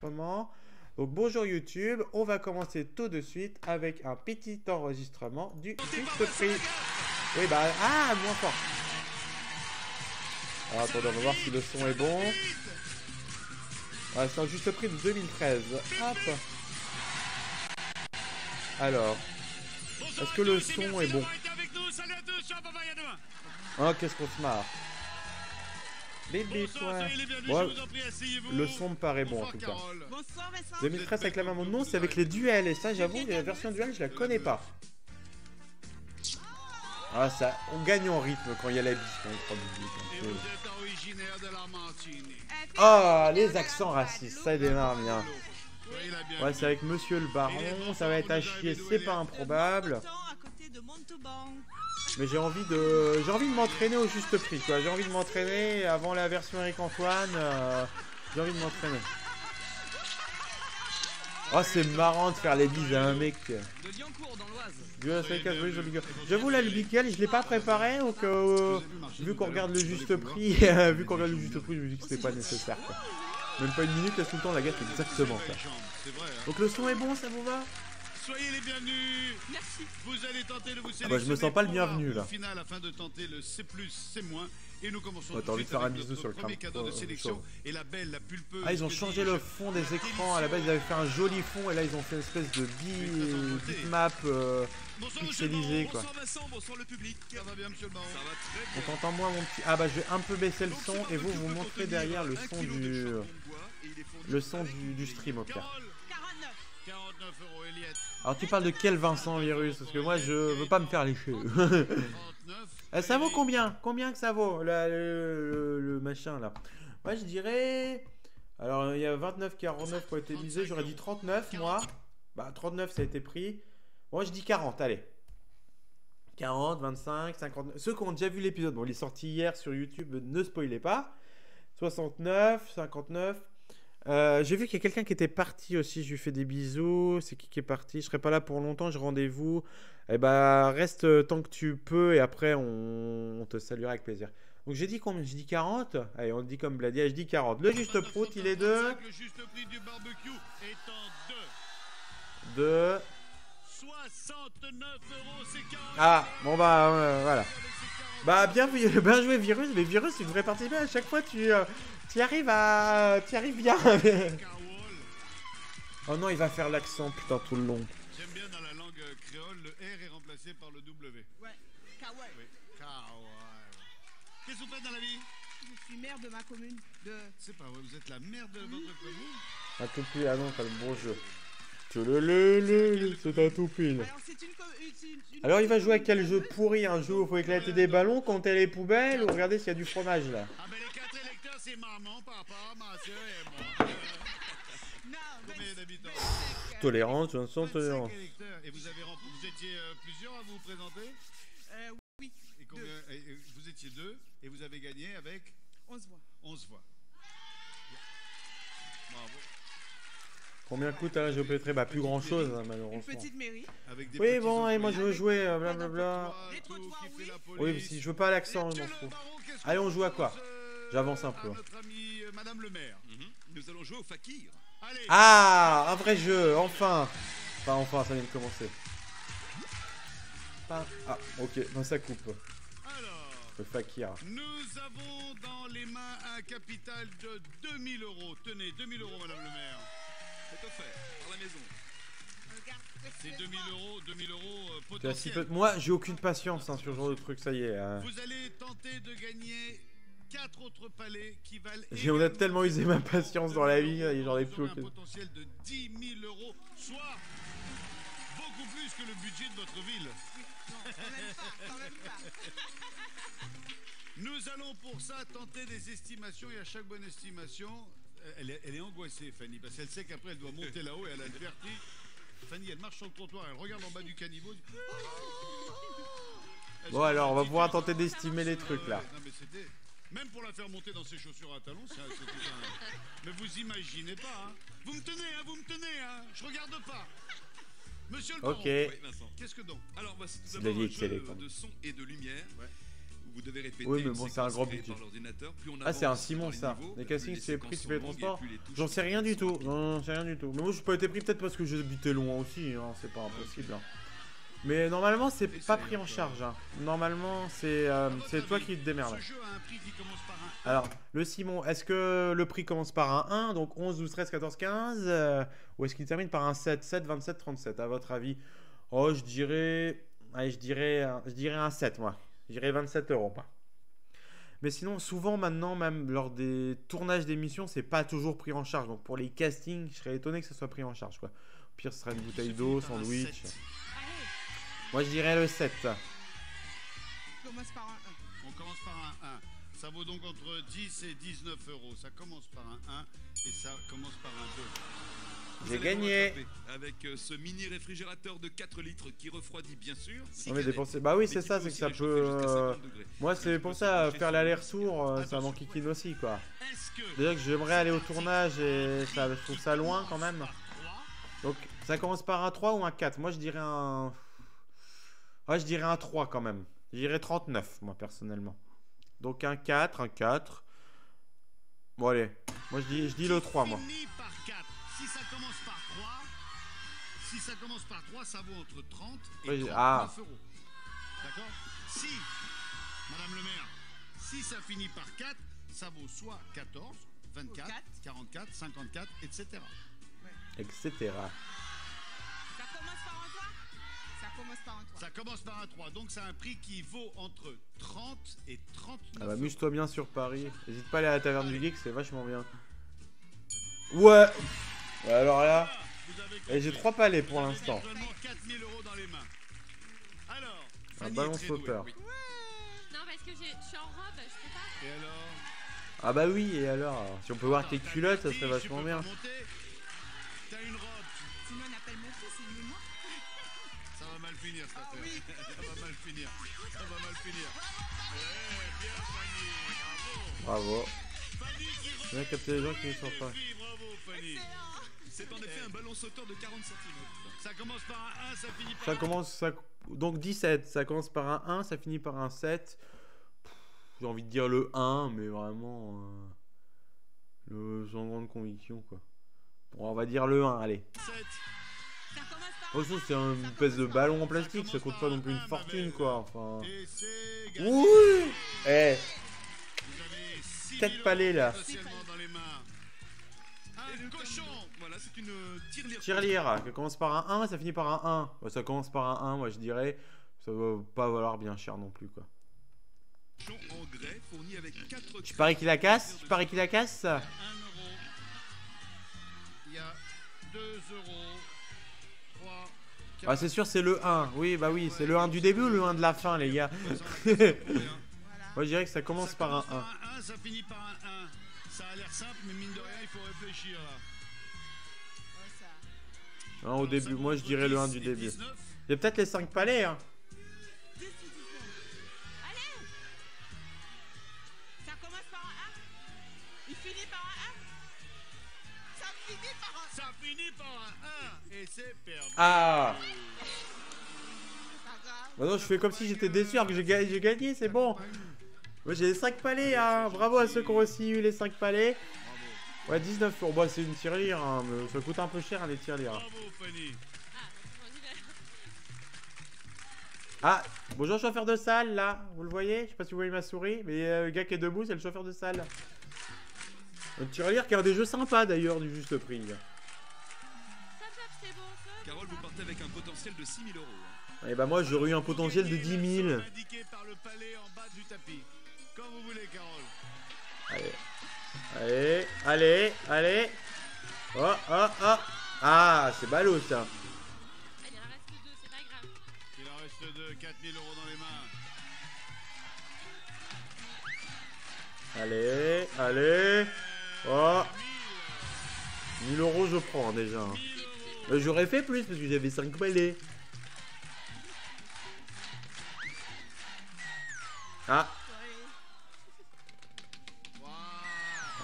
Donc bonjour YouTube, on va commencer tout de suite avec un petit enregistrement du juste prix. Oui bah moins fort. Alors attendez, on va voir si le son est bon. Ouais, c'est un juste prix de 2013. Hop. Alors, est-ce que le son est bon? Oh, qu'est-ce qu'on se marre. Bébé toi. Bon, le son me paraît bon en tout cas. 2013 avec la maman. Non, c'est avec les duels. Et ça, j'avoue, la version duel, je la connais pas. Ah, ça, on gagne en rythme quand il y a la bise. Ah, les accents racistes, ça démarre bien. Ouais, c'est avec Monsieur le Baron. Ça va être à chier, c'est pas improbable. Mais j'ai envie de m'entraîner au juste prix, quoi. J'ai envie de m'entraîner avant la version Eric Antoine. J'ai envie de m'entraîner. Oh, c'est marrant de faire les bises à un mec. J'avoue, là, le Bical, je l'ai pas préparé. Donc, vu qu'on regarde le juste prix, je me dis que c'était pas nécessaire, quoi. Même pas une minute, là, tout le temps, la gaffe, exactement ça. Donc, le son est bon, ça vous va? Soyez les bienvenus. Merci. Vous allez tenter de vous sélectionner. Bah, je me sens pas le bienvenu là. Final afin de tenter le C+, C-. Et nous commençons t'as envie de faire un bisou sur le premier cadeau de sélection et la belle, la pulpeuse. Ah, ils ont changé le fond des écrans. À la base, ils avaient fait un joli fond et là, ils ont fait une espèce de bitmap pixelisé, quoi. Bonsoir Vincent, bonsoir le public. Ça va bien, monsieur le baron? Ça va très bien. On t'entend moins, mon petit. Ah bah, je vais un peu baisser le son et vous montrez derrière le son du stream au pire. 49 € Eliette. Alors tu parles de quel Vincent Virus? Parce que moi je veux pas me faire lécher. Ça vaut combien? Combien que ça vaut le machin là? Moi je dirais... Alors il y a 29, 49 qui ont été misés. J'aurais dit 39 moi. Bah 39 ça a été pris. Moi je dis 40, allez. 40, 25, 59. Ceux qui ont déjà vu l'épisode, bon il est sorti hier sur YouTube, ne spoilez pas. 69, 59... j'ai vu qu'il y a quelqu'un qui était parti aussi, je lui fais des bisous. C'est qui est parti? Je serai pas là pour longtemps, j'ai rendez-vous. Eh bah reste tant que tu peux et après on te saluera avec plaisir. Donc j'ai dit combien? J'ai dit 40. Allez, on le dit comme Bladia, je dis 40. Le juste prout, il est de... Le juste prix du barbecue est en 69 €, c'est 40. Ah, bon bah voilà. Bah bien joué Virus, mais Virus tu devrais participer à chaque fois, tu arrives bien. Oh non, il va faire l'accent putain tout le long. J'aime bien dans la langue créole, le R est remplacé par le W. Ouais, kawaii. Oui, kawaii. Qu'est-ce que vous faites dans la vie? Je suis maire de ma commune. C'est pas vrai, vous êtes la mère de votre commune? Un toupie, ah non, pas le bon jeu. C'est un toupie. Alors il va jouer à quel jeu pourri? Un jeu où il faut éclater des ballons, compter les poubelles ou regarder s'il y a du fromage là? Ah ben les 4 électeurs c'est maman, papa, ma soeur et moi. Combien d'habitants? Tolérance, Vincent, tolérance. Et vous étiez plusieurs à vous présenter? Oui. Et combien, vous étiez 2 et vous avez gagné avec 11 voix. 11 voix. Bravo. Combien coûte un jeu pétré? Bah plus grand chose hein, malheureusement. Une petite mairie. Avec des Oui bon, allez, moi je veux jouer, blablabla. Oui, si je veux pas l'accent, je m'en fous. Allez, on joue à quoi? J'avance un peu. Notre amie Madame le maire. Nous allons jouer au fakir. Allez. Ah, un vrai jeu, enfin. Enfin, ça vient de commencer. Ah, ok, ben ça coupe. Alors, Le fakir. nous avons dans les mains un capital de 2000 €. Tenez, 2000 € Madame le maire. C'est offert par la maison. C'est 2000 € Si potentiels. moi, j'ai aucune patience hein, sur ce genre de truc, ça y est. Hein. Vous allez tenter de gagner 4 autres palais qui valent... On a tellement usé ma patience dans la vie, j'en ai plus un aucune. potentiel de 10 000 €, soit beaucoup plus que le budget de votre ville. Quand même pas. Nous allons pour ça tenter des estimations et à chaque bonne estimation, elle est angoissée Fanny, parce qu'elle sait qu'après elle doit monter là-haut et elle a le vertige. Fanny elle marche sur le trottoir, elle regarde en bas du caniveau. Bon alors, on va pouvoir tenter d'estimer les trucs là. Non, mais même pour la faire monter dans ses chaussures à talons, c'était un... Mais vous imaginez pas, hein. Vous me tenez, hein. Je regarde pas. Monsieur le baron, Ok. Oui, Vincent. qu'est-ce que donc? Alors voici tout C'est de d'abord la un vieille télé, jeu quand même. de son et de lumière. Ouais. Vous devez répéter Oui, mais une bon, c'est séquence un gros créée budget. par l'ordinateur, plus on Ah, c'est un avance Simon dans les ça. niveaux, Les plus castings, c'est séquences pris, tu sont payes les longues et transports. plus les touches J'en sais rien du tout. Non, j'en sais rien du tout. Mais moi, je peux être pris peut-être parce que j'habitais loin aussi. Hein. C'est pas impossible. Hein. Mais normalement, c'est pas pris en charge. Hein. Normalement, c'est toi qui te démerdes. Ce jeu a un prix qui commence par un Alors, le Simon, est-ce que le prix commence par un 1, donc 11, 12, 13, 14, 15 ou est-ce qu'il termine par un 7, 7, 27, 37 à votre avis? Oh, je dirais. Allez, je dirais un 7, moi. Je dirais 27 €, moi. Mais sinon, souvent maintenant, même lors des tournages d'émissions, c'est pas toujours pris en charge. Donc pour les castings, je serais étonné que ça soit pris en charge, quoi. Au pire, ce sera une bouteille d'eau, sandwich. Moi, je dirais le 7. Commence par un 1. On commence par un 1. Ça vaut donc entre 10 et 19 €. Ça commence par un 1 et ça commence par un 2. Vous J'ai allez vous gagné. rattraper avec ce mini réfrigérateur de 4 litres qui refroidit bien sûr. On va dépenser. Bah oui, c'est ça, c'est que ça peut. Moi, c'est pour ça, faire l'aller-retour, ça m'enquiquine aussi, quoi. Est-ce que Déjà que j'aimerais aller au tournage et ça, je trouve ça loin quand même. par 3, Donc, ça commence par un 3 ou un 4? Moi, je dirais un. Ouais, je dirais un 3 quand même. Je dirais 39, moi, personnellement. Donc, un 4, un 4. Bon, allez. Moi, je dis le 3, moi. fini par 4. Si ça commence par 3, ça vaut entre 30 et Oui, 39 ah. €. D'accord? Si, Madame le maire, si ça finit par 4, ça vaut soit 14, 24, 44, 54, etc. Etc. Ça commence par un 3. Ça commence par un 3. Ça commence par un 3, donc c'est un prix qui vaut entre 30 et 39 Ah bah, €. amuse-toi bien sur Paris. N'hésite pas à aller à la taverne du geek, c'est vachement bien. Ouais. Ouais, alors là. Vous avez Et j'ai compris. 3 palais pour Vous avez l'instant. seulement 4 000 € dans les mains. Alors, Un Fanny ballon est très douée. sauteur. Non, parce que je suis en robe, je peux pas. Et alors Ah bah oui, et alors? Si on peut voir tes Attends, t'as culottes, ça une serait fille, vachement tu peux bien. pas monter. T'as une robe. Sinon, on appelle mon fils, il est mort. Ça va mal finir cette Ah affaire. oui. Ça va mal finir. Ça va mal finir. Ouais, bien Fanny. Bravo. Bravo. Fanny qui J'ai bien capté les gens qui ne sont pas. fille, bravo Fanny. C'est en effet un ballon sauteur de 40 cm. Ça commence par un 1, ça finit par Ça un commence. Donc 17. Ça commence par un 1, ça finit par un 7. J'ai envie de dire le 1, mais vraiment. Sans grande conviction, quoi. Bon, on va dire le 1, allez. 7. Ça commence par De toute façon, c'est une espèce de ballon en plastique, ça coûte pas non plus une fortune, quoi. Enfin. Et c'est gagné. Oui. Eh, Vous avez 6 4 palais là. potentiellement dans les mains. Et Un le cochon. Voilà, c'est une tirelire. Tirelire, ça commence par un 1, ça finit par un 1. Bah, ça commence par un 1, moi je dirais. Ça va pas valoir bien cher non plus, quoi. En grès fourni avec 4 Tu paries qu'il la casse? Tu paries qu'il la casse? 1 €. Il y a 2 €. 3. Ah, c'est sûr, c'est le 1. Oui, bah oui, c'est le 1 du début ou le 1 de la fin, les gars? Voilà. Moi je dirais que ça commence par un 1. 1, ça finit par un 1. Ça a l'air simple, mais mine de rien, il faut réfléchir là. Ouais, ça. Hein, au début, moi je dirais le 1 du début. Il y a peut-être les 5 palais, hein. 10, 10, 10. Allez. Ça commence par un 1. Il finit par un 1. Ça finit par un 1. Ça finit par un 1 et c'est perdu. Ah! C'est pas grave. Bah non, je fais comme si j'étais déçu alors que j'ai gagné, c'est bon. Moi j'ai les 5 palais, hein. Bravo à ceux qui ont aussi eu les 5 palais. Ouais, 19 €. Bah, c'est une tirelire, hein. Mais ça coûte un peu cher, hein, les tirelires. Bravo Fanny. On y va. Ah, bonjour chauffeur de salle là, vous le voyez? Je sais pas si vous voyez ma souris, mais le gars qui est debout, c'est le chauffeur de salle. Une tirelire qui a des jeux sympas d'ailleurs, du juste prix. Top, top, c'est bon, top. Carole, vous partez avec un potentiel de 6 000 €. Et bah, moi j'aurais eu un potentiel de 10 000. Indiqué par le palais en bas du tapis. Comme vous voulez, Carole. Allez, allez, allez, allez. Oh, oh, oh. Ah, c'est ballot ça. Allez, il en reste 2, c'est pas grave. Il en reste 2, 4 000 € dans les mains. Allez, allez. Oh, 1000 € je prends déjà. J'aurais fait plus parce que j'avais 5 palais. Ah,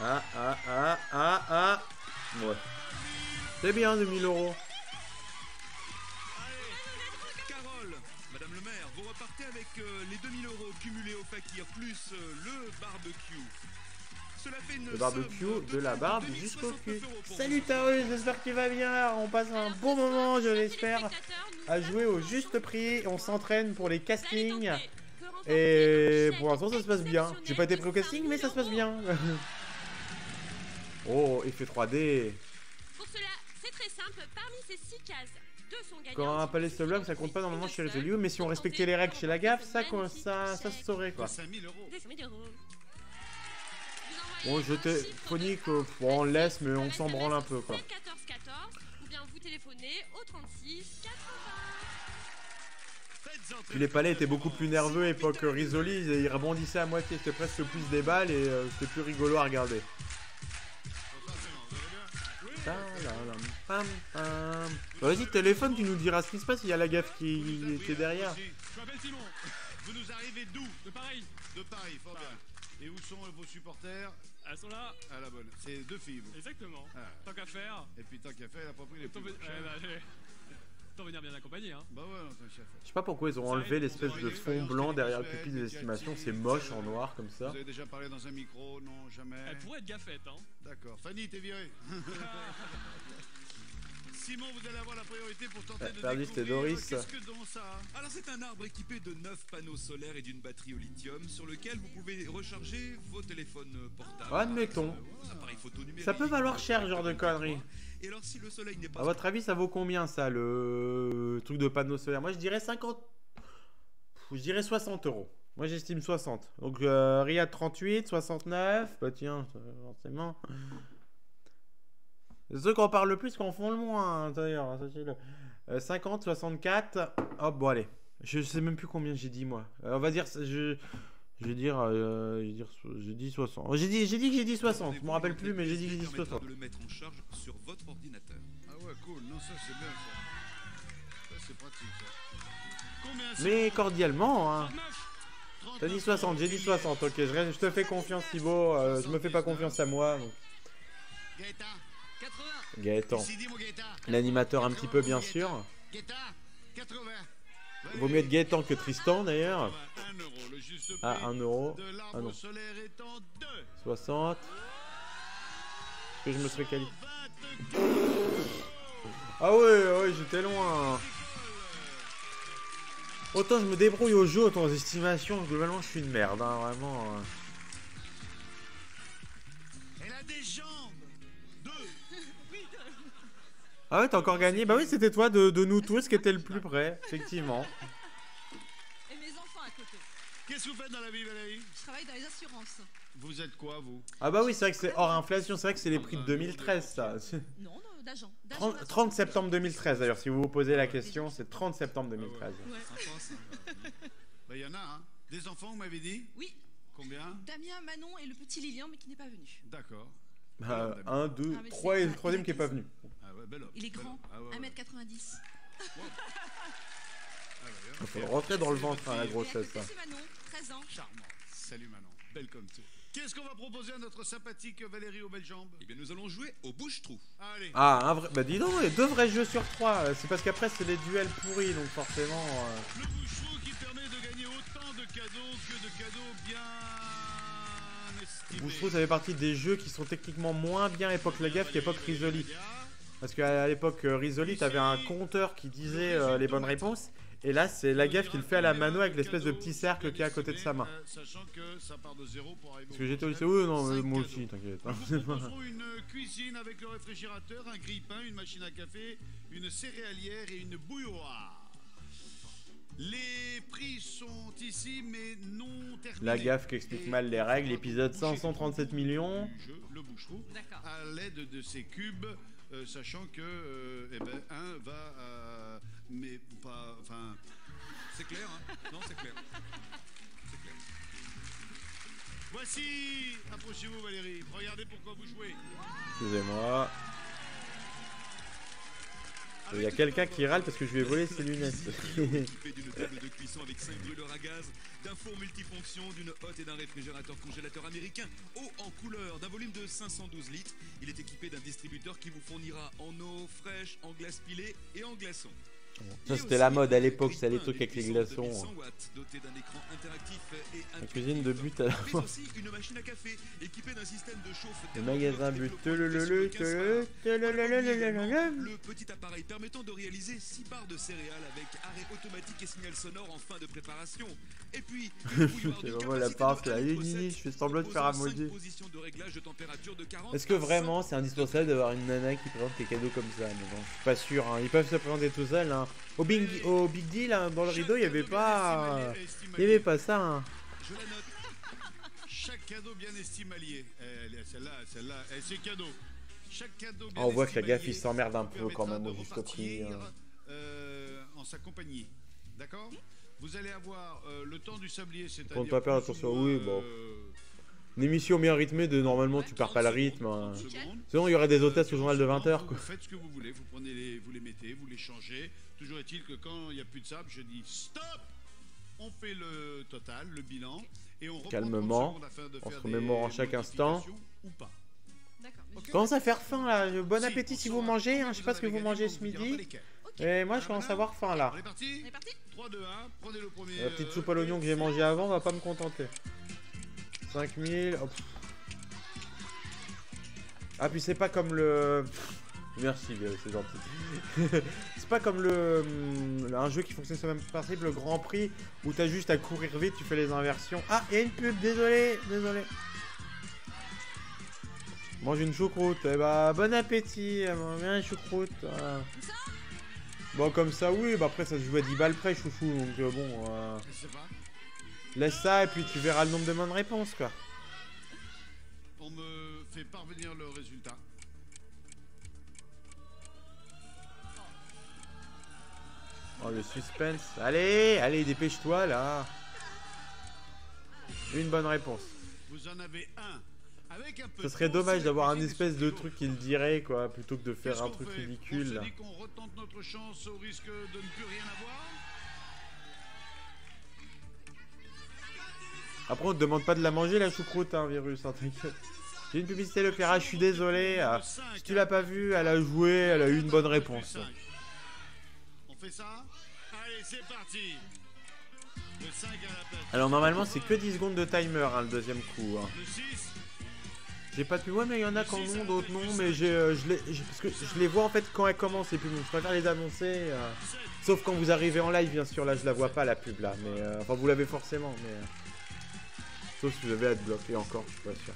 ah, ah, ah, ah, ah. Ouais. C'est bien 2000 €. Carole, Madame le maire, vos repartez avec les 2000 € cumulés au fakir plus le barbecue. Cela fait une Le barbecue, somme de la barbe total de jusqu'au 1069 cul. € pour Salut vous. Tarus, j'espère que tu vas bien. On passe un bon moment, je l'espère, à jouer au juste prix. On s'entraîne pour les castings. Et pour l'instant, ça se passe bien. J'ai pas été pris au casting, mais ça se passe bien. Oh, effet 3D. Pour cela, c'est très simple. Parmi ces 6 cases, 2 sont gagnantes. Quand un palais se bloque, ça compte pas normalement chez Résolu. Mais si on respectait les règles chez la gaffe, ça se saurait quoi. 5000 €. 200 000 €. Bon, je t'ai phonique, on laisse, mais on s'en branle un peu quoi. 14 14 ou bien vous téléphonez au 36 80. Puis les palais étaient beaucoup plus nerveux, époque Risoli, ils rebondissaient à moitié, c'était presque plus des balles et c'était plus rigolo à regarder. Vas-y, téléphone, tu nous diras ce qui se passe, il y a la gaffe qui est derrière. Je m'appelle Simon. Vous nous arrivez d'où? De Paris. De Paris, fort bien. Et où sont vos supporters? Elles sont là. À la bonne. C'est 2 filles, vous. Exactement. Ah. Tant qu'à faire. Et puis tant qu'à faire, elle a pas pris les Autant plus ve- chers. autant venir bien accompagné. Hein. Bah ouais, non, chef. Je sais pas pourquoi ils ont enlevé l'espèce de fond blanc derrière le pupitre des estimations, c'est moche en noir comme ça. Vous avez déjà parlé dans un micro? Non, jamais. Elle pourrait être gaffette. Hein. D'accord. Fanny, t'es virée. Simon, vous allez avoir la priorité pour tenter de perdu, découvrir. c'était Doris. Qu'est-ce que donc ça? Alors c'est un arbre équipé de 9 panneaux solaires et d'une batterie au lithium sur lequel vous pouvez recharger vos téléphones portables. Admettons. Vos appareils photo numériques. Ça peut valoir cher ce genre de conneries. Et alors si le soleil n'est pas... À votre avis, ça vaut combien ça, le truc de panneau solaire? Moi je dirais 50. Je dirais 60 €. Moi j'estime 60. Donc Riyad 38, 69. Bah tiens, forcément. Ceux qui en parlent le plus, qui en font le moins, hein, d'ailleurs, sachez-le. 50, 64. Hop, bon, allez. Je sais même plus combien j'ai dit, moi. On va dire. Je vais dire. J'ai dit 60. J'ai dit que j'ai dit 60. Je me rappelle plus, mais j'ai dit que j'ai dit 60. de le mettre en charge sur votre ordinateur. Ah ouais, cool. Non, ça c'est bien ça. Ça c'est pratique ça. Combien c'est? Mais cordialement, hein. 39. T'as dit 60, j'ai dit 60. Ok, je te fais confiance, Thibaut. Je me fais pas confiance à moi. Donc. Gaëtan. 80. Gaëtan. Ici, dis-moi Gaëtan. L'animateur un petit peu, bien sûr. Gaëtan. 80. Vaut mieux être Gaëtan que Tristan, d'ailleurs. 1 €. Le juste prix Ah, 1 € de Ah l'arbre non. solaire étant 2. 60. Est-ce que je me serais qualifié? 24. Ah ouais, j'étais loin. Autant je me débrouille au jeu, autant aux estimations, globalement je suis une merde, hein, vraiment. Elle a des jambes. 2. Ah ouais, t'as encore gagné? Bah oui, c'était toi de nous tous qui était le plus près, effectivement. Et mes enfants à côté. Qu'est-ce que vous faites dans la vie, Valérie? Je travaille dans les assurances. Vous êtes quoi, vous? Ah bah oui, c'est vrai que c'est hors inflation, c'est vrai que c'est les prix de 2013, ça. Non, non, d'agent. 30 septembre 2013, d'ailleurs, si vous vous posez la question, c'est 30 septembre 2013. Ouais. Bah, il y en a, hein. Des enfants, vous m'avez dit? Oui, Combien? Damien, Manon et le petit Lilian, mais qui n'est pas venu. D'accord. 1, 2, Ah, mais 3 c'est et ça, le troisième il a qui est pas 15. venu. Ah ouais, bel homme. Il est bel grand, homme. Ah ouais, ouais. 1m90. Il faut le rentrer dans le ventre, hein, la Et à grossesse. côté, Ça. c'est Manon, 13 ans. Charmant. Salut Manon. Belle comme tout. Qu'est-ce qu'on va proposer à notre sympathique Valérie aux belles jambes? Eh bien nous allons jouer au bouche-trou. Allez. Ah, un vrai. Bah dis donc, il y a 2 vrais jeux sur 3. C'est parce qu'après, c'est les duels pourris, donc forcément. Le bouche-trou qui permet de gagner autant de cadeaux que de cadeaux bien estimés. Bouche-trou, ça fait partie des jeux qui sont techniquement moins bien époque la gaffe qu'époque Risoli. Parce qu'à l'époque Risoli, t'avais un compteur qui disait les bonnes réponses. Et là, c'est la gaffe qui le fait à la mano avec l'espèce de petit cercle qui est à côté de sa main. Sachant que ça part de 0 pour arriver Parce que j'étais au lycée, oui, non, moi cadeaux. aussi, t'inquiète. Nous vous proposerons une cuisine avec le réfrigérateur, un grille-pain, une machine à café, une céréalière et une bouilloire. Les prix sont ici, mais non terminés. La gaffe qui explique mal les règles, épisode 537 millions. Du jeu, le bouche-trou, D'accord. à l'aide de ces cubes, sachant que eh ben, un va mais pas, enfin, C'est clair, hein? Non, c'est clair. C'est clair. voici, approchez-vous Valérie, regardez pourquoi vous jouez. Excusez-moi. Il y a quelqu'un qui râle parce que je lui ai volé ses lunettes. Équipé d'une table de cuisson avec 5 brûleurs à gaz, d'un four multifonction, d'une hotte et d'un réfrigérateur congélateur américain, haut en couleur, d'un volume de 512 litres. Il est équipé d'un distributeur qui vous fournira en eau fraîche, en glace pilée et en glaçons. Ça c'était la mode à l'époque, ça les trucs avec les glaçons. 100 watts, doté d'un écran interactif et La cuisine de but à la mais fois. aussi une machine à café équipée d'un système de chauffe Le magasin but. Le Le petit appareil permettant de réaliser 6 barres de céréales avec arrêt automatique et signal sonore en fin de préparation. Et puis, C'est vraiment la farce là. Je fais semblant de faire à moitié. Est-ce que vraiment c'est indispensable d'avoir une nana qui présente tes cadeaux comme ça? Mais bon, je suis pas sûr, hein. Ils peuvent se présenter tout seuls. Hein. Au Big Deal, hein, dans le rideau, il n'y avait pas ça. Hein. Je la note. Chaque cadeau bien estimalier. Celle-là, c'est cadeau. Chaque cadeau bien On voit que la gaffe il estimalier s'emmerde un vous peu quand permettra même au de juste prix. repartir, Hein. en sa compagnie. D'accord? Vous allez avoir le temps du sablier, c'est-à-dire. Pour ne pas perdre plus ou attention, moins, oui, bon. Une émission bien rythmée de normalement tu perds pas le rythme. Hein. Sinon il y aurait des hôtesses au journal de 20h. Vous faites ce que vous voulez, vous prenez vous les mettez, vous les changez. Toujours est-il que quand il n'y a plus de sable, je dis stop. On fait le total, le bilan, et on reprend Calmement, 30 secondes afin de en faire se remémorant des chaque instant. modifications ou pas. D'accord. mais Ok. Commence à faire faim là. Bon Si, appétit on si vous saura mangez. combien Hein. Je sais pas ce que avez vous gagné, mangez on ce vous dira pas midi. lesquels. Et moi je commence à avoir faim là. On est parti? On est parti? 3, 2, 1, prenez le premier. La petite soupe à l'oignon que j'ai mangé avant va pas me contenter. 5000. Oh, ah puis c'est pas comme le... Merci c'est gentil. C'est pas comme un jeu qui fonctionne sur le même principe, le Grand Prix, où t'as juste à courir vite, tu fais les inversions. Ah, il y a une pub, désolé. Mange une choucroute. Eh bah, bon appétit. Viens une choucroute. Voilà. Bon, comme ça, oui. Bah après, ça se joue à 10 balles près, chouchou. Donc bon, Je sais pas. laisse ça et puis tu verras le nombre de bonnes réponses, quoi. On me fait parvenir le résultat. Oh, le suspense. Allez, dépêche-toi, là. Une bonne réponse. Vous en avez un. Avec un peu Ce de serait temps, dommage c'est d'avoir la un cuisine espèce des de jours. truc qui le dirait, quoi, plutôt que de faire Qu'est-ce un qu'on truc fait? ridicule, On là. se dit qu'on retente notre chance au risque de ne plus rien avoir. Après, on te demande pas de la manger, la choucroute, hein, virus, hein, t'inquiète. J'ai une publicité l'opéra, je suis désolé. Si tu l'as pas vu, elle a joué, elle a eu une bonne réponse. On fait ça? Allez, c'est parti. Le 5 à la place. Alors, normalement, c'est que 10 secondes de timer, hein, le deuxième coup. Hein. Le 6. J'ai pas pu. Ouais, mais il y en a qui en ont, d'autres non. Mais parce que je les vois en fait quand elles commencent et puis je préfère les annoncer. Sauf quand vous arrivez en live, bien sûr. Là, je la vois pas la pub là. Mais enfin, vous l'avez forcément. Mais sauf si vous avez adblock. Et encore, je suis pas sûr.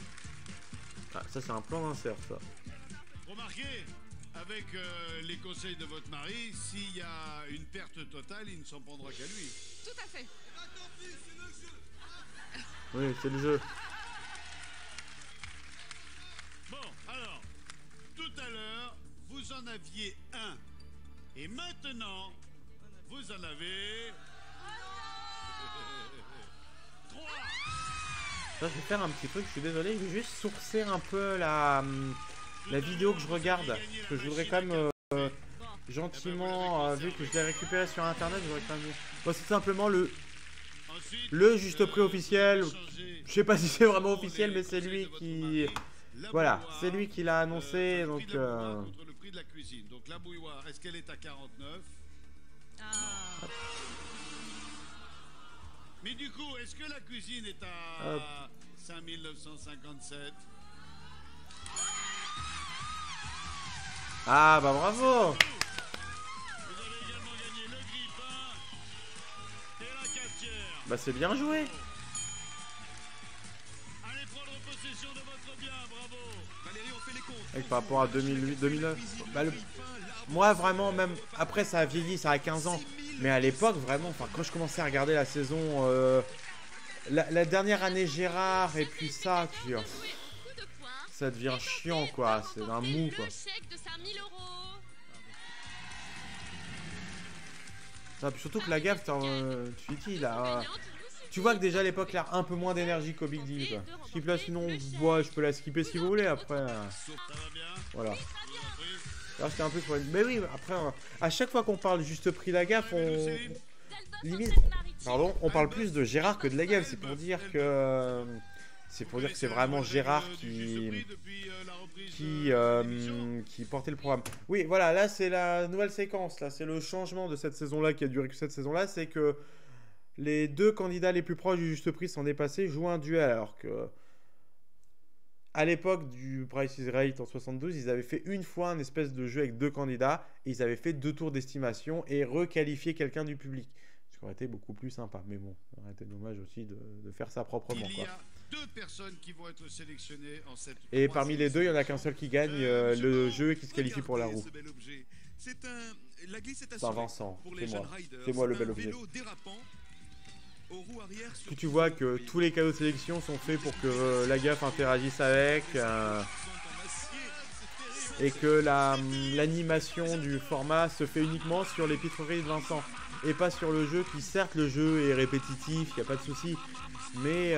Ah, ça, c'est un plan d'insert, ça. Remarquez, avec les conseils de votre mari, s'il y a une perte totale, il ne s'en prendra qu'à lui. Tout à fait. Oui, c'est le jeu. Bon, alors, tout à l'heure, vous en aviez un. Et maintenant, vous en avez... 3. Là, je vais faire un petit truc. Je suis désolé. Je vais juste sourcer un peu la vidéo que je regarde. Parce que je voudrais quand même... gentiment, vu que je l'ai récupéré sur internet, je voudrais quand même... Bon, c'est simplement le juste prix officiel. Je sais pas si c'est vraiment officiel, mais c'est lui qui... Voilà, c'est lui qui l'a annoncé, donc... Contre le prix de la cuisine. Donc la bouilloire, est-ce qu'elle est à 49? Ah. Mais du coup, est-ce que la cuisine est à Hop. 5957? Ah, bah bravo! Vous avez également gagné le grille-pain et la cafetière. Bah c'est bien joué! Allez prendre possession de votre bien, bravo. Valérie, on fait les comptes. Et par rapport à 2008, 2009... Bah, moi, vraiment, même... Après, ça a vieilli, ça a 15 ans. Mais à l'époque, vraiment, enfin, quand je commençais à regarder la saison... La dernière année Gérard, et puis ça, tu vois, ça devient chiant, quoi. C'est un mou, quoi. Ah, puis surtout que la gaffe, tu dis, là... Tu vois que déjà à l'époque, il a un peu moins d'énergie qu'au Big Deal, quoi. Skip là, sinon, ouais, je peux la skipper si vous voulez, après. Ça va bien? Voilà. Je vous en prie. Là, c'était un peu pour... Mais oui, après, à chaque fois qu'on parle juste prix la gaffe, on... Limite... Pardon, on parle plus de Gérard que de la gaffe. C'est pour dire que... C'est pour dire que c'est vraiment Gérard qui portait le programme. Oui, voilà, là c'est la nouvelle séquence, là c'est le changement de cette saison-là qui a duré que cette saison-là, c'est que les deux candidats les plus proches du juste prix s'en dépassés jouent un duel, alors que à l'époque du Price is Right en 72, ils avaient fait une fois un espèce de jeu avec deux candidats, et ils avaient fait 2 tours d'estimation et requalifié quelqu'un du public. Ce qui aurait été beaucoup plus sympa, mais bon, ça aurait été dommage aussi de faire ça proprement, Il y quoi. a 2 personnes qui vont être sélectionnées en cette Et troisième parmi les deux, il n'y en a qu'un sélection. seul qui gagne le jeu et qui se qualifie pour la roue. Ce bel objet. La glisse est C'est assurée. Vincent, Pour c'est les moi. jeunes riders, C'est moi le un bel objet. vélo dérapant aux roues arrière sur Puis tu vois que tout tous les cadeaux de sélection sont faits pour que la gaffe interagisse avec, et que l'animation du format se fait uniquement sur les pitreries de Vincent et pas sur le jeu, qui certes le jeu est répétitif, il n'y a pas de souci, mais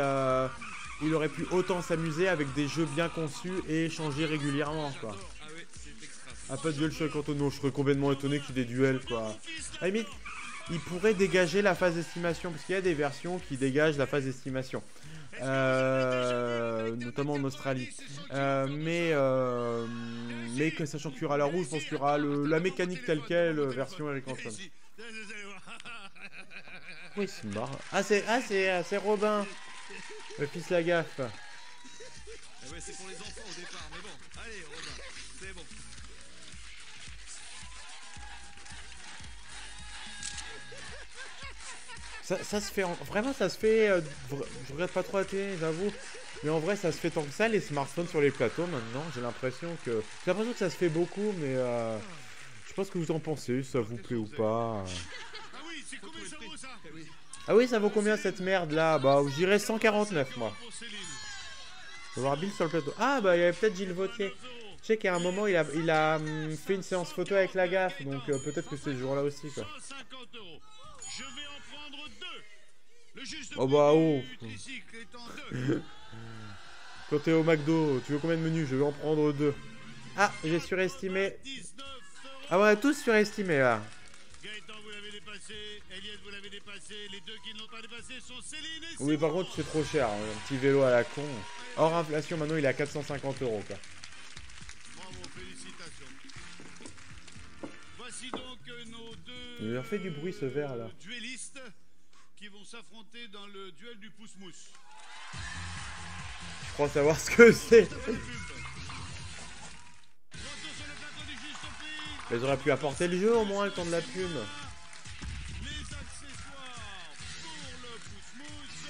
il aurait pu autant s'amuser avec des jeux bien conçus et échanger régulièrement, quoi. Ah ouais, c'est extra. Un peu de duel chez Cantono, je serais complètement étonné qu'il y ait des duels, quoi. À la limite, il pourrait dégager la phase d'estimation, parce qu'il y a des versions qui dégagent la phase d'estimation. Notamment en Australie. Mais que sachant qu'il y aura la roue, je pense qu'il y aura la mécanique telle quelle, version Eric Antoine. Oui, c'est marrant. Ah, c'est Robin, le fils la gaffe. Ah ouais, c'est pour les enfants au départ, mais bon. Allez, Robin, c'est bon. Ça se fait, vraiment ça se fait, je regarde pas trop la télé, j'avoue, mais en vrai ça se fait tant que ça, les smartphones sur les plateaux maintenant, j'ai l'impression que ça se fait beaucoup, mais je sais pas ce que vous en pensez, si ça vous plaît ou pas. Ah oui, c'est combien ça vaut ça? Ah oui, ça vaut combien cette merde là? Bah je dirais 149 moi. Pour Céline. Je vais voir Bill sur le plateau. Ah bah il y avait peut-être Gilles Vautier. Je sais qu'à un moment il a fait une séance photo avec la gaffe, donc peut-être que c'est ce jour-là aussi, quoi. 150 €. Je vais en prendre 2. Le juste Oh bah oh. prix du tricycle est en 2. Quand t'es au McDo, tu veux combien de menus? Je vais en prendre 2. Ah, j'ai surestimé. 19 €. Ah, on a tous surestimé là. Gaëtan, vous l'avez dépassé. Eliette, vous l'avez dépassé. Les deux qui ne l'ont pas dépassé sont Céline et Oui, Simon. par contre, c'est trop cher. Un petit vélo à la con. Hors inflation, maintenant il est à 450 €, quoi. Bravo, félicitations. Voici donc nos deux Il leur fait du bruit, ce verre, là. duellistes qui vont s'affronter dans le duel du pouce-mousse. Je crois savoir ce que c'est. Retour sur le plateau du juste prix. Ils auraient pu apporter le jeu au moins le temps de la pub. Les accessoires pour le pouce-mousse.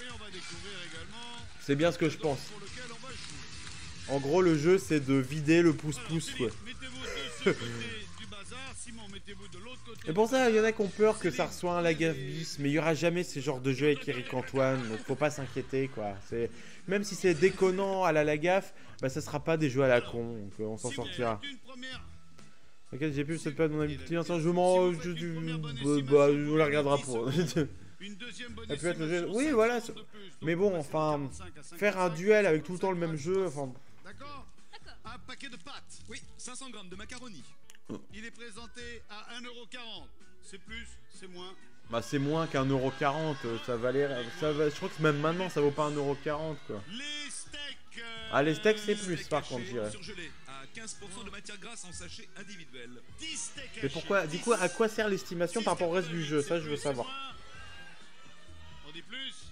Et on va découvrir également C'est bien ce que je pense. pour lequel on va jouer. En gros, le jeu, c'est de vider le pouce-pouce, quoi. Mettez-vous de ce côté du bazar. Simon, mettez-vous de l'autre côté. Et pour ça, il y en a qui ont peur que ça reçoit un Lagaffe bis, mais il y aura jamais ce genre de jeu avec Eric Antoine, donc faut pas s'inquiéter, quoi. Même si c'est déconnant à la Lagaffe, bah ça sera pas des jeux à la con, donc on s'en sortira. Une première. Laquelle j'ai pu cette période de mon ami petit instant, on la regardera pour. Une deuxième bonne Ça peut être le jeu. estimation, Oui, 5 voilà. de plus. Mais Donc, bon, on va enfin, passer de 45 à 50. faire un duel avec tout le temps le même jeu, enfin. D'accord. Un paquet de pâtes. Oui, 500 grammes de macaroni. Il est présenté à 1,40 €. C'est plus, c'est moins. Bah c'est moins qu'1,40 €, ça valait. Je crois que même maintenant ça vaut pas 1,40 € quoi. Les steaks. Ah, les steaks, c'est plus, Steak par haché, contre, je dirais. surgelé à 15% de matière grasse en sachet individuel. 10 steaks Mais hachés, pourquoi, du coup, à quoi sert l'estimation par rapport au reste du jeu? Ça, je veux savoir. On dit plus.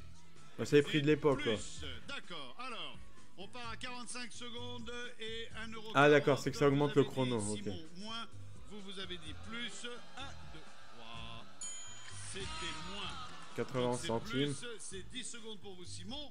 Bah, c'est les prix de l'époque, quoi. Plus. D'accord. Alors, on part à 45 secondes et 1,40 €. Ah, d'accord, c'est que ça augmente Vous le avez chrono, dit ok. Simon, moins. Vous avez dit plus. 1, 2, 3. C'était moins. 80 C'est centimes. plus, c'est 10 secondes pour vous, Simon.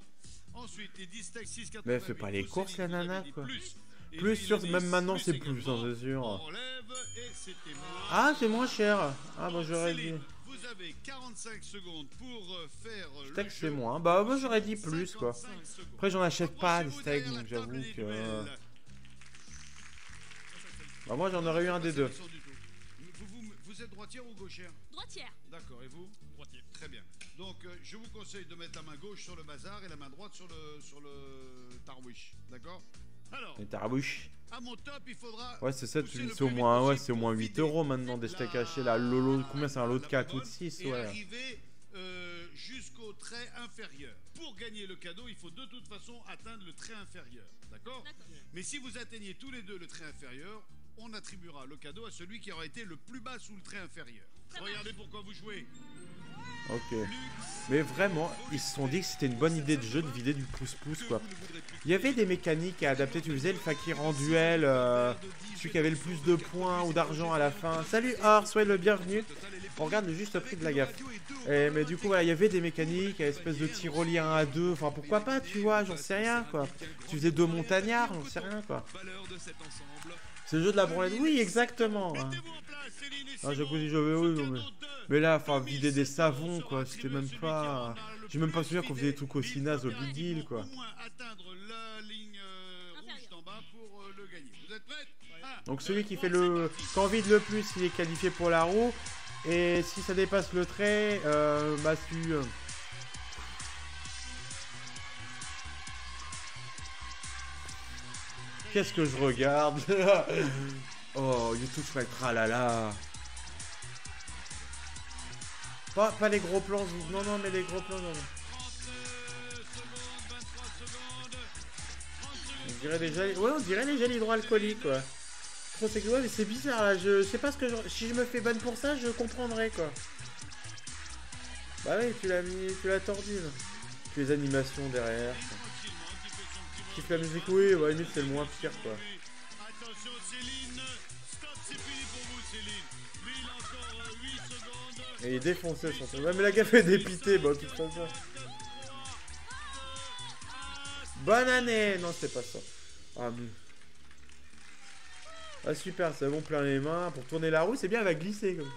Ensuite, les 10 steaks 6,88. Mais elle fait pas les pour courses, Céline, la vous nana, avez dit quoi. Plus, Et Plus puis, sûr, le même 10, maintenant, c'est plus, également. hein, c'est sûr. On relève et c'était moins. Ah, c'est moins cher. Ah, bah j'aurais dit. Céline, vous avez 45 secondes pour faire le Steak, c'est jeu. moins. Bah, moi, j'aurais dit plus, quoi. 55 secondes. Après, j'en achète pas des Approchez-vous steaks, derrière donc la table j'avoue des que. duels. Bah, moi, j'en aurais eu un des deux. Pas du tout. Vous êtes droitière ou gauchère? Droitière. D'accord, et vous? Droitier. Très bien. Donc, je vous conseille de mettre la main gauche sur le bazar et la main droite sur le tarwish. D'accord? Alors, Les tarabouches. à mon top, il faudra. Ouais, c'est ça, pousser c'est le au plus vite moins, ouais, possible c'est au moins pour 8 vider € maintenant des steaks hachés. Là, le lot, combien c'est un lot de 4 ou de 6, et ouais. arriver jusqu'au trait inférieur. Pour gagner le cadeau, il faut de toute façon atteindre le trait inférieur. D'accord? Mais si vous atteignez tous les deux le trait inférieur, on attribuera le cadeau à celui qui aura été le plus bas sous le trait inférieur. Regardez pourquoi vous jouez. Ok. Mais vraiment, ils se sont dit que c'était une bonne idée de jeu de vider du pouce-pouce, quoi. Il y avait des mécaniques à adapter. Tu faisais le fakir en duel, celui qui avait le plus de points ou d'argent à la fin. Salut Or, soyez le bienvenu. On regarde le juste prix de la gaffe. Mais du coup, voilà, il y avait des mécaniques, espèce de tyrolier 1 à 2. Enfin, pourquoi pas, tu vois, j'en sais rien, quoi. Tu faisais 2 montagnards, j'en sais rien, quoi. C'est le jeu de la branlette. Oui, exactement. Hein. Ah, je veux, oui, mais là, enfin, vider des savons, quoi. C'était même pas. J'ai même pas souvenir qu'on faisait des trucs aussi nazes au Big Deal, quoi. Donc celui qui fait le. Quand vide le plus, il est qualifié pour la roue. Et si ça dépasse le trait, bah tu. Qu'est-ce que je regarde? Oh, YouTube se mettra là là. Pas les gros plans, non, mais les gros plans, non. On dirait déjà, ouais, on dirait les gels hydroalcooliques, quoi. C'est que ouais, mais c'est bizarre là. Je sais pas ce que si je me fais ban pour ça, je comprendrai, quoi. Bah oui, tu l'as tordu. Là. Puis les animations derrière. Qui fait la musique, oui, ouais, limite c'est le moins pire, quoi. Attention Céline, stop, c'est fini pour vous Céline. Lui il a encore 8 secondes. Et il est défoncé son truc. Ouais, mais la gaffe est dépitée, bah de toute façon. Bonne année. Non, c'est pas ça. Ah mais. Ah super, c'est bon, plein les mains. Pour tourner la roue, c'est bien, elle va glisser comme.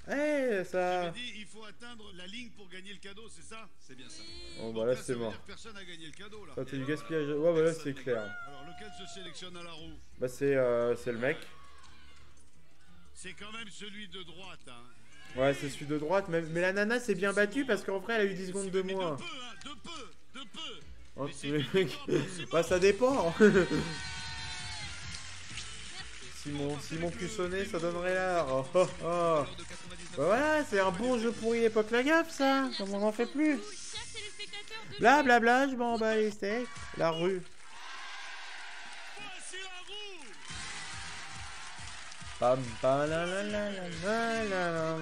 Alors, ça. dit, il faut atteindre la ligne pour gagner le cadeau, c'est ça? C'est bien ça. Bon, bah là, c'est mort. Personne n'a gagné le cadeau là. Ça, c'est du gaspillage. Ouais, bah là, c'est clair. Alors, lequel se sélectionne à la roue? Bah, c'est le mec. C'est quand même celui de droite, hein. Ouais, c'est celui de droite. Mais la nana s'est bien battue parce qu'en vrai, elle a eu 10 secondes de moins. De peu. Oh, bah, ça dépend. Simon Cussonnet, ça donnerait l'art. Oh, oh, oh. Bah voilà, c'est un bon jeu pourri époque la gaffe, ça. Comme on n'en fait plus. Blablabla, je m'en bats les steaks. La rue. Pam, pam, la, la, la, la, la,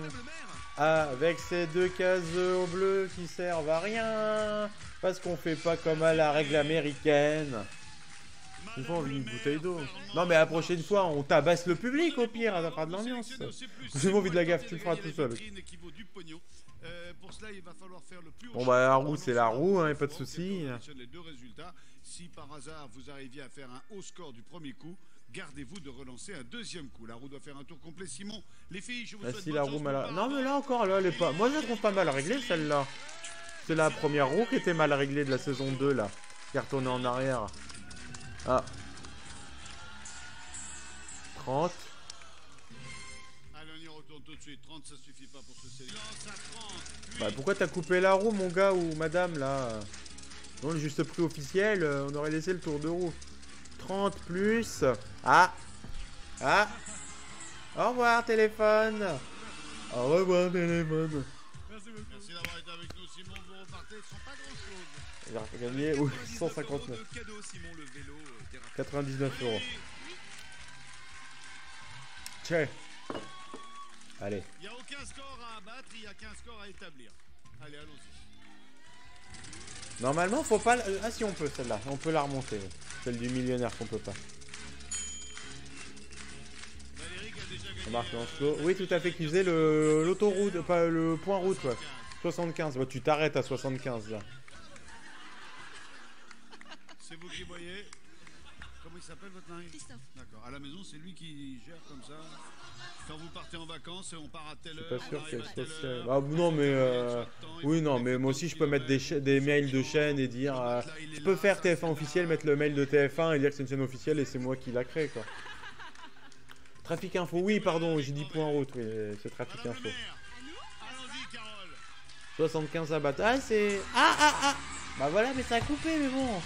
la. Avec ces 2 cases au bleu qui servent à rien. Parce qu'on fait pas comme à la règle américaine. Une fois on vit une bouteille d'eau. Non mais la prochaine fois on tabasse le public au pire, ça fera de l'ambiance. J'ai envie de la gaffe, tu le feras tout seul. Bon bah la roue c'est la roue, hein, y a pas de soucis. Si par hasard vous arriviez à faire un haut score du premier coup, gardez-vous de relancer un deuxième coup. La roue doit faire un tour complet. Simon, les filles, je vous souhaite si la roue mal... Non mais là encore, là elle est pas... Moi je la trouve pas mal réglée celle-là. C'est la première roue qui était mal réglée de la saison 2 là. Qui est retournée en arrière. Ah. 30. Allez, on y retourne tout de suite. 30, ça suffit pas pour se sélectionner. Bah, pourquoi t'as coupé la roue, mon gars ou madame, là? Non, le juste prix officiel, on aurait laissé le tour de roue. 30 plus. Ah. Ah. Au revoir, téléphone. Au revoir, téléphone. Merci d'avoir été avec nous, Simon. Vous repartez sans pas grand-chose. Il a gagné 159. 99 €. Tiens. Allez. Il n'y a aucun score à abattre, il n'y a qu'un score à établir. Allez, allons-y. Normalement, faut pas... Ah si, on peut celle-là. On peut la remonter. Celle du millionnaire qu'on peut pas. Valérie a déjà gagné. On marque en slow. Oui, tout à fait. Qui faisait l'autoroute, pas le point route, ouais. 75. Bah, tu t'arrêtes à 75 là. C'est vous qui voyez. Comment il s'appelle votre mari? Christophe. D'accord. À la maison, c'est lui qui gère comme ça. Quand vous partez en vacances et on part à telle heure. Je suis pas sûr on qu'elle arrive à telle soit... heure, Ah non mais oui non mais faut moi que aussi je tu peux mettre des mails de chaîne et dire je peux faire TF1 officiel, mettre le mail de TF1 et dire que c'est une chaîne officielle et c'est moi qui l'a créé quoi. Trafic info, oui pardon, j'ai dit point route, oui, c'est trafic Madame info. le maire. Allons-y, Carole. 75 à battre. Ah c'est... Bah voilà mais ça a coupé mais bon.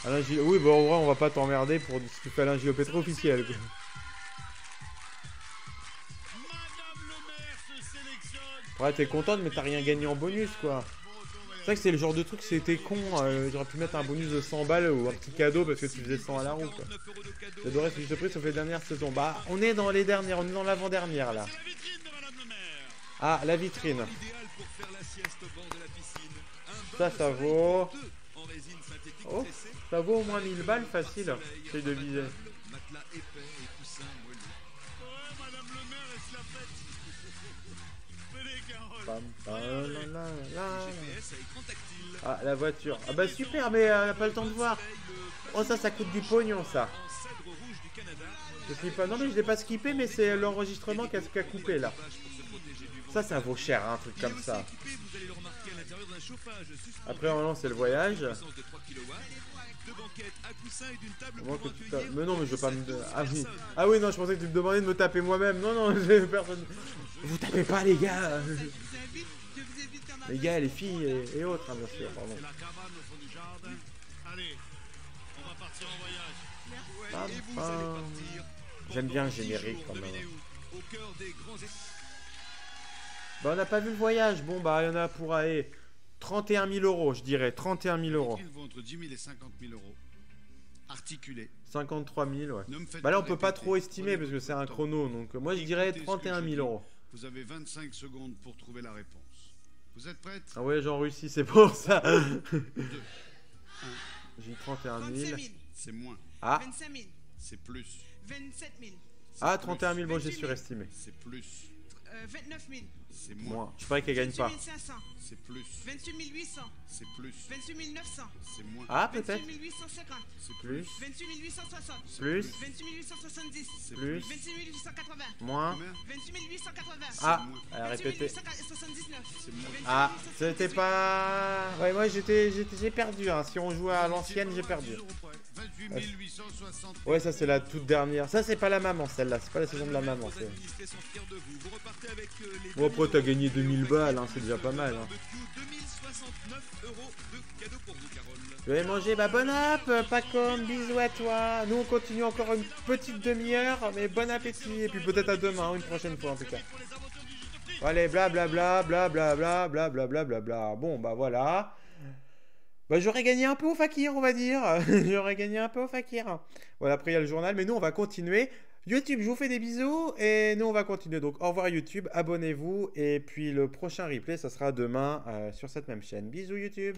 Alain Gil... Oui bah en vrai on va pas t'emmerder pour ce que fait Alain Gilopétré officiel quoi. Madame le maire se sélectionne. Ouais, t'es contente, mais t'as rien gagné en bonus, quoi. C'est vrai que c'est le genre de truc, c'était con. J'aurais pu mettre un bonus de 100 balles ou un petit cadeau parce que tu faisais 100 à la roue, quoi. J'adorais ce fiche de prix sauf les dernières saisons. Bah, on est dans les dernières, on est dans l'avant-dernière, là. Ah, la vitrine. Ça vaut... Oh, ça vaut au moins 1000 balles, facile. J'essaie de viser. Ah, la voiture. Ah bah super, mais on n'a pas le temps de voir. Oh, ça coûte du pognon, ça. Je skip pas. Non, mais je l'ai pas skippé, mais c'est l'enregistrement qui a coupé, là. Ça vaut cher, hein, un truc comme ça. Après, normalement, c'est le voyage. Mais non, mais je veux pas me... Ah oui, non, je pensais que tu me demandais de me taper moi-même. Non, j'ai personne... Vous tapez pas, les gars. Les gars, les filles et autres, hein, bien sûr, pardon. J'aime bien le générique, quand même. Bah, on n'a pas vu le voyage. Bon, bah, il y en a pour... 31 000 euros, je dirais. 31 000 euros. Entre 10 000 et 50 000 euros. Articulé. 53 000, ouais. Bah là, on peut pas trop estimer parce que c'est un chrono. Donc, moi, je dirais 31 000 euros. Vous avez 25 secondes pour trouver la réponse. Vous êtes prête? Ah ouais, j'en Russie, c'est pour ça. J'ai 31 000. C'est moins. Ah. 25 000. C'est plus. 27 000. Ah, 31 000, bon, j'ai surestimé. C'est plus. 29 000. C'est moins. Moi, je parie qu'elle gagne pas. 28 500. C'est plus. 28 800. C'est plus. 28 900. C'est moins. Ah, peut-être. 28 850. C'est Plus. 28 860. Plus. 28 870. C'est Plus. 28 880. Moins. Combien? 28 880. Ah, elle a 28 répété. 879. C'est moins. Ah, c'était pas... Ouais, moi, j'ai perdu, hein. Si on joue à l'ancienne, j'ai perdu. 28 860. Ouais, ça, c'est la toute dernière. Ça, c'est pas la maman, celle-là. C'est pas la saison de la maman. Bon, après, t'as gagné 2000 balles, hein. C'est déjà pas mal, hein. Je vais manger, bah bon app, Pacom, bisous à toi. Nous on continue encore une petite demi-heure, mais bon appétit. Et puis peut-être à demain, une prochaine fois en tout cas. Allez, blablabla, blablabla, blablabla, blablabla. Bon, bah voilà. Bah j'aurais gagné un peu au fakir, on va dire. J'aurais gagné un peu au fakir. Voilà, après il y a le journal, mais nous on va continuer. YouTube, je vous fais des bisous et nous on va continuer. Donc au revoir YouTube, abonnez-vous. Et puis le prochain replay, ça sera demain sur cette même chaîne. Bisous YouTube.